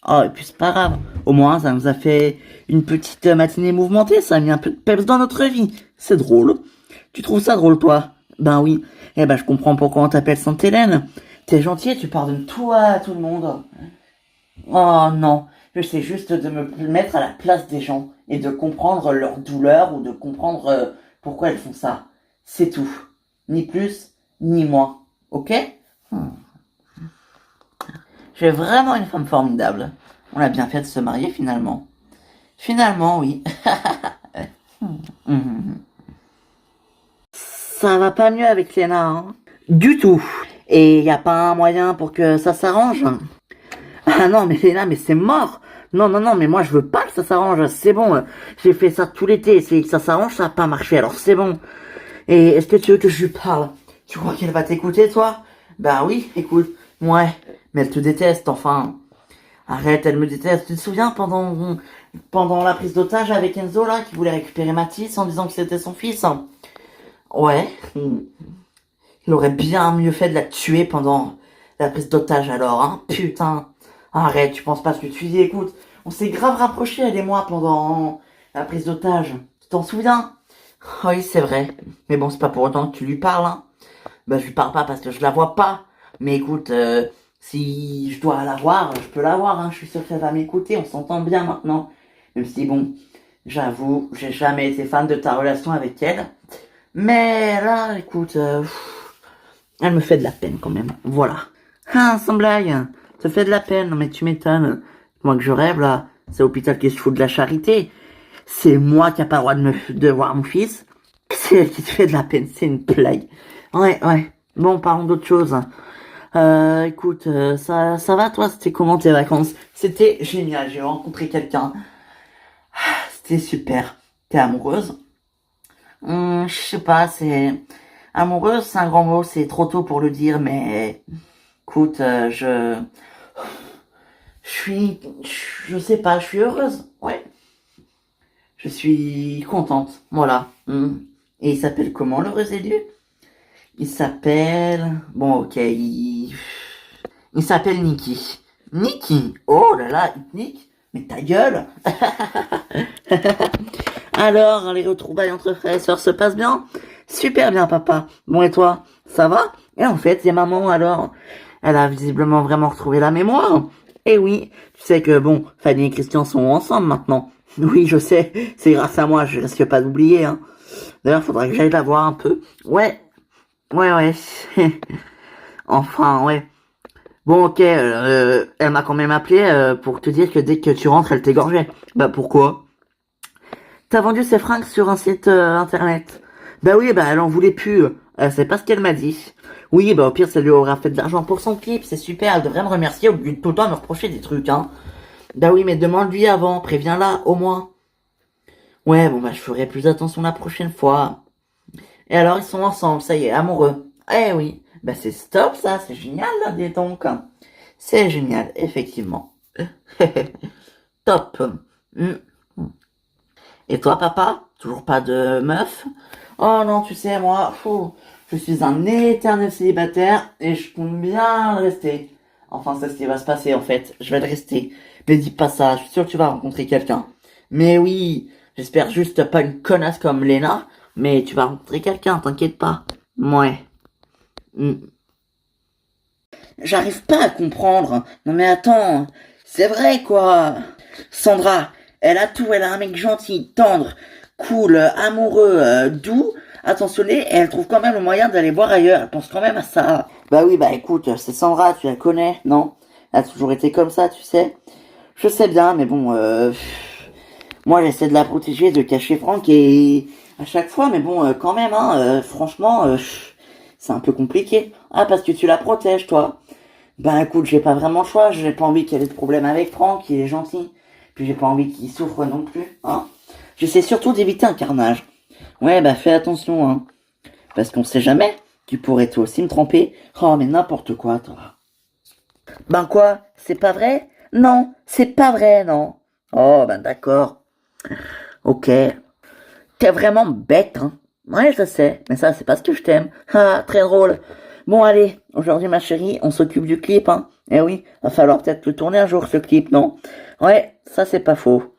Oh, et puis c'est pas grave. Au moins, ça nous a fait une petite matinée mouvementée. Ça a mis un peu de peps dans notre vie. C'est drôle. Tu trouves ça drôle, toi? Ben oui. Eh ben, je comprends pourquoi on t'appelle Sainte-Hélène. T'es gentil, tu pardonnes tout à tout le monde. Oh non. J'essaie juste de me mettre à la place des gens et de comprendre leur douleur ou de comprendre pourquoi elles font ça. C'est tout. Ni plus, ni moins. Ok? J'ai vraiment une femme formidable. On a bien fait de se marier finalement. Finalement, oui. Ça va pas mieux avec Léna, hein? Du tout. Et y a pas un moyen pour que ça s'arrange? Ah non, mais Léna, mais c'est mort. Non, non, non, mais moi je veux pas que ça s'arrange. C'est bon. J'ai fait ça tout l'été. Essayer que ça s'arrange, ça a pas marché. Alors c'est bon. Et est-ce que tu veux que je lui parle? Tu crois qu'elle va t'écouter, toi? Bah oui, écoute. Ouais. Mais elle te déteste, enfin. Arrête, elle me déteste. Tu te souviens pendant la prise d'otage avec Enzo, là, qui voulait récupérer Mathis en disant que c'était son fils? Ouais. Il aurait bien mieux fait de la tuer pendant la prise d'otage alors, hein. Putain. Arrête, tu penses pas ce que tu dis, écoute. On s'est grave rapprochés, elle et moi, pendant la prise d'otage. Tu t'en souviens? Oui, c'est vrai. Mais bon, c'est pas pour autant que tu lui parles, hein. Bah, je lui parle pas parce que je la vois pas. Mais écoute, si je dois la voir, je peux la voir, hein. Je suis sûr qu'elle va m'écouter, on s'entend bien maintenant. Même si, bon, j'avoue, j'ai jamais été fan de ta relation avec elle. Mais là, écoute, elle me fait de la peine quand même. Voilà. Ah, sans blague, ça fait de la peine, non mais tu m'étonnes. Moi que je rêve là, c'est l'hôpital qui se fout de la charité. C'est moi qui a pas le droit de voir mon fils. C'est elle qui te fait de la peine, c'est une blague. Ouais, ouais. Bon, parlons d'autre chose. Écoute, ça va toi, c'était comment tes vacances? C'était génial, j'ai rencontré quelqu'un. C'était super. T'es amoureuse? Je sais pas, c'est... Amoureuse, c'est un grand mot, c'est trop tôt pour le dire, mais... Écoute, je sais pas, je suis heureuse, ouais. Je suis contente, voilà. Et il s'appelle comment, l'heureux élu? Il s'appelle... Bon, ok, il s'appelle Nicky. Nicky? Oh là là, Nick? Mais ta gueule! Alors, les retrouvailles entre frères et sœurs se passent bien? Super bien, papa. Bon, et toi? Ça va? Et en fait, il y a maman, alors. Elle a visiblement vraiment retrouvé la mémoire. Et oui, tu sais que, bon, Fanny et Christian sont ensemble maintenant. Oui, je sais, c'est grâce à moi, je risque pas d'oublier, hein. D'ailleurs, faudrait que j'aille la voir un peu. Ouais, ouais. Enfin, ouais. Bon, ok, elle m'a quand même appelé pour te dire que dès que tu rentres, elle t'égorgeait. Bah, pourquoi? T'as vendu ses fringues sur un site internet. Bah oui, bah elle en voulait plus. C'est pas ce qu'elle m'a dit. Oui, bah au pire, ça lui aura fait de l'argent pour son clip, c'est super, elle devrait me remercier au lieu de tout le temps me reprocher des trucs, hein. Bah oui, mais demande-lui avant, préviens-la, au moins. Ouais, bon bah je ferai plus attention la prochaine fois. Et alors, ils sont ensemble, ça y est, amoureux. Eh oui, bah c'est stop ça, c'est génial là, dis donc. C'est génial, effectivement. Top. Mm. Et toi, papa? Toujours pas de meuf? Oh non, tu sais, moi, je suis un éternel célibataire et je compte bien le rester. Enfin, c'est ce qui va se passer en fait. Je vais le rester. Mais dis pas ça, je suis sûr que tu vas rencontrer quelqu'un. Mais oui, j'espère juste pas une connasse comme Lena, mais tu vas rencontrer quelqu'un, t'inquiète pas. Ouais. Mm. J'arrive pas à comprendre. Non mais attends, c'est vrai quoi. Sandra, elle a tout, elle a un mec gentil, tendre, cool, amoureux, doux, attentionné, et elle trouve quand même le moyen d'aller voir ailleurs. Elle pense quand même à ça. Bah oui, bah écoute, c'est Sandra, tu la connais, non? Elle a toujours été comme ça, tu sais. Je sais bien, mais bon, moi j'essaie de la protéger, de cacher Franck, et à chaque fois, mais bon, quand même, hein, franchement, c'est un peu compliqué. Ah, parce que tu la protèges, toi. Ben écoute, j'ai pas vraiment le choix, j'ai pas envie qu'il y ait de problème avec Franck, il est gentil. Puis j'ai pas envie qu'il souffre non plus, hein. J'essaie surtout d'éviter un carnage. Ouais, bah fais attention, hein. Parce qu'on sait jamais, tu pourrais toi aussi me tromper. Oh, mais n'importe quoi, toi. Ben quoi, c'est pas vrai? Non, c'est pas vrai, non. Oh, ben d'accord. Ok. T'es vraiment bête, hein. Ouais, je sais, mais ça, c'est parce que je t'aime. Ah, très drôle. Bon, allez, aujourd'hui, ma chérie, on s'occupe du clip, hein. Eh oui, va falloir peut-être le tourner un jour, ce clip, non? Ouais, ça, c'est pas faux.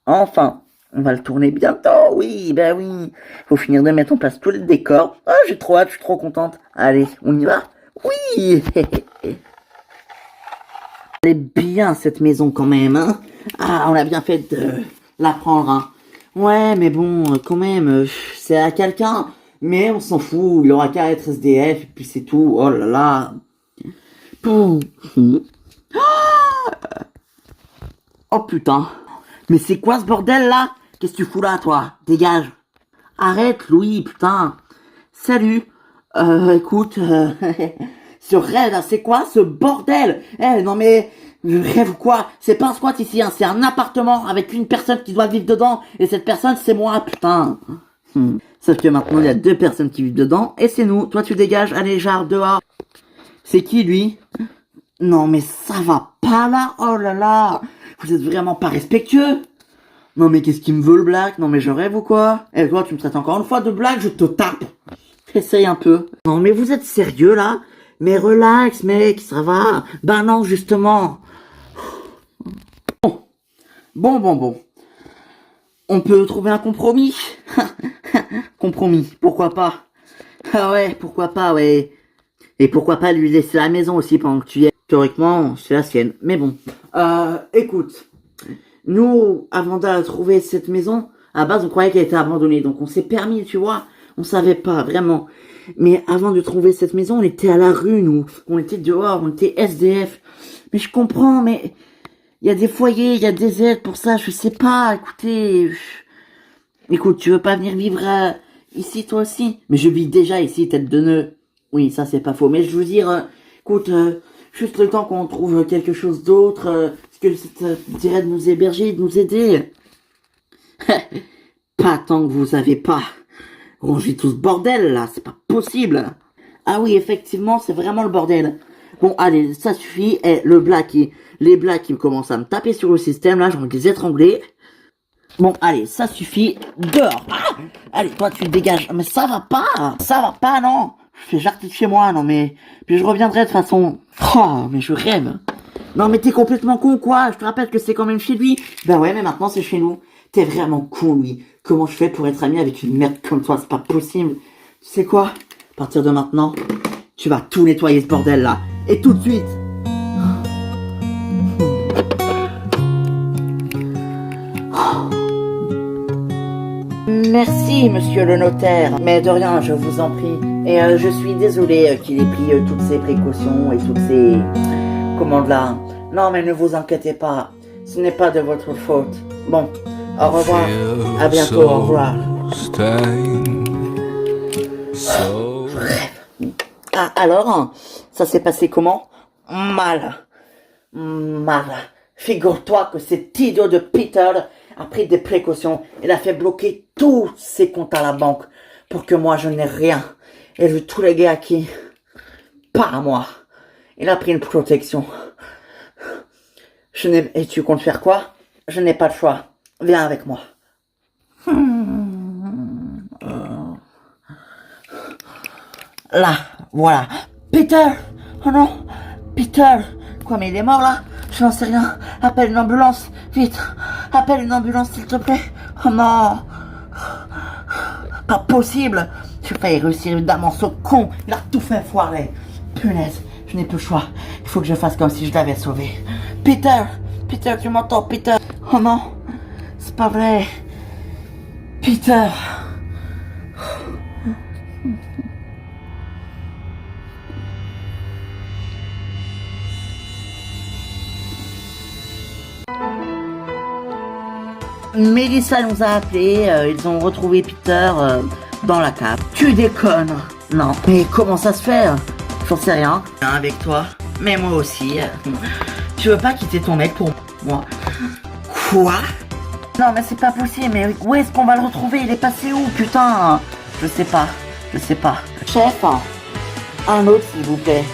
Enfin, on va le tourner bientôt, oui, ben oui. Faut finir de mettre en place tout le décor. Ah, j'ai trop hâte, je suis trop contente. Allez, on y va? Oui. Elle est bien, cette maison, quand même, hein. Ah, on a bien fait de la prendre, hein. Ouais, mais bon, quand même, c'est à quelqu'un. Mais on s'en fout, il aura qu'à être SDF, et puis c'est tout. Oh là là. Pouh. Oh putain. Mais c'est quoi ce bordel là? Qu'est-ce que tu fous là, toi? Dégage. Arrête, Louis, putain. Salut. Écoute, sur Red, c'est quoi ce bordel? Eh, non mais, je rêve ou quoi? C'est pas un squat ici, hein, c'est un appartement avec une personne qui doit vivre dedans, et cette personne, c'est moi, putain. Sauf que maintenant, il y a deux personnes qui vivent dedans, et c'est nous. Toi, tu dégages, allez, Jarre, dehors. C'est qui, lui? Non, mais ça va pas, là? Oh là là. Vous êtes vraiment pas respectueux. Non, mais qu'est-ce qu'il me veut, le black? Non, mais je rêve ou quoi? Eh, toi, tu me traites encore une fois de black, je te tape. Essaye un peu. Non, mais vous êtes sérieux, là? Mais relax, mec, ça va. Ben non, justement. Bon, Bon. On peut trouver un compromis. Compromis, pourquoi pas? Ah ouais, pourquoi pas, ouais. Et pourquoi pas lui laisser la maison aussi pendant que tu y es. Théoriquement, c'est la sienne. Mais bon. Écoute. Nous, avant de trouver cette maison, à la base, on croyait qu'elle était abandonnée. Donc on s'est permis, tu vois. On savait pas, vraiment. Mais avant de trouver cette maison, on était à la rue, nous. On était dehors, on était SDF. Mais je comprends, mais... Il y a des foyers, il y a des aides pour ça, je sais pas, écoutez... Écoute, tu veux pas venir vivre ici toi aussi? Mais je vis déjà ici, tête de nœud. Oui, ça c'est pas faux, mais je veux dire, écoute, juste le temps qu'on trouve quelque chose d'autre, parce que ça te dirait de nous héberger, de nous aider. Pas tant que vous avez pas rangé tout ce bordel là, c'est pas possible. Ah oui, effectivement, c'est vraiment le bordel. Bon, allez, ça suffit. Et les blacks, ils commencent à me taper sur le système, là, j'ai envie de les étrangler. Bon, allez, ça suffit. Dehors. Ah, allez, toi, tu te dégages. Mais ça va pas, non. Je fais jarter de chez moi, non, mais... Puis je reviendrai de toute façon. Oh, mais je rêve. Non, mais t'es complètement con, quoi. Je te rappelle que c'est quand même chez lui. Ben ouais, mais maintenant, c'est chez nous. T'es vraiment con, lui. Comment je fais pour être ami avec une merde comme toi? C'est pas possible. Tu sais quoi? À partir de maintenant, tu vas tout nettoyer ce bordel, là. Et tout de suite. Merci, monsieur le notaire. Mais de rien, je vous en prie. Et je suis désolé qu'il ait pris toutes ces précautions et toutes ces commandes-là. Non, mais ne vous inquiétez pas. Ce n'est pas de votre faute. Bon, au revoir. À bientôt, au revoir. Ah, alors, ça s'est passé comment? Mal. Figure-toi que cet idiot de Peter a pris des précautions. Il a fait bloquer tous ses comptes à la banque pour que moi je n'ai rien. Et vu tous les gars qui... Pas à moi. Il a pris une protection. Et tu comptes faire quoi? Je n'ai pas le choix. Viens avec moi. Là, voilà. Peter! Oh non! Peter! Quoi, mais il est mort là? Je n'en sais rien. Appelle une ambulance. Vite. Appelle une ambulance s'il te plaît. Oh non. Pas possible. J'ai failli réussir évidemment ce con. Il a tout fait foirer. Punaise. Je n'ai plus le choix. Il faut que je fasse comme si je l'avais sauvé. Peter. Peter, tu m'entends, Peter? Oh non. C'est pas vrai. Peter. Mélissa nous a appelés, ils ont retrouvé Peter dans la cave. Tu déconnes? Non. Mais comment ça se fait? J'en sais rien. Avec toi. Mais moi aussi. Tu veux pas quitter ton mec pour moi? Quoi? Non mais c'est pas possible, mais où est-ce qu'on va le retrouver? Il est passé où, putain? Je sais pas. Chef, un autre s'il vous plaît.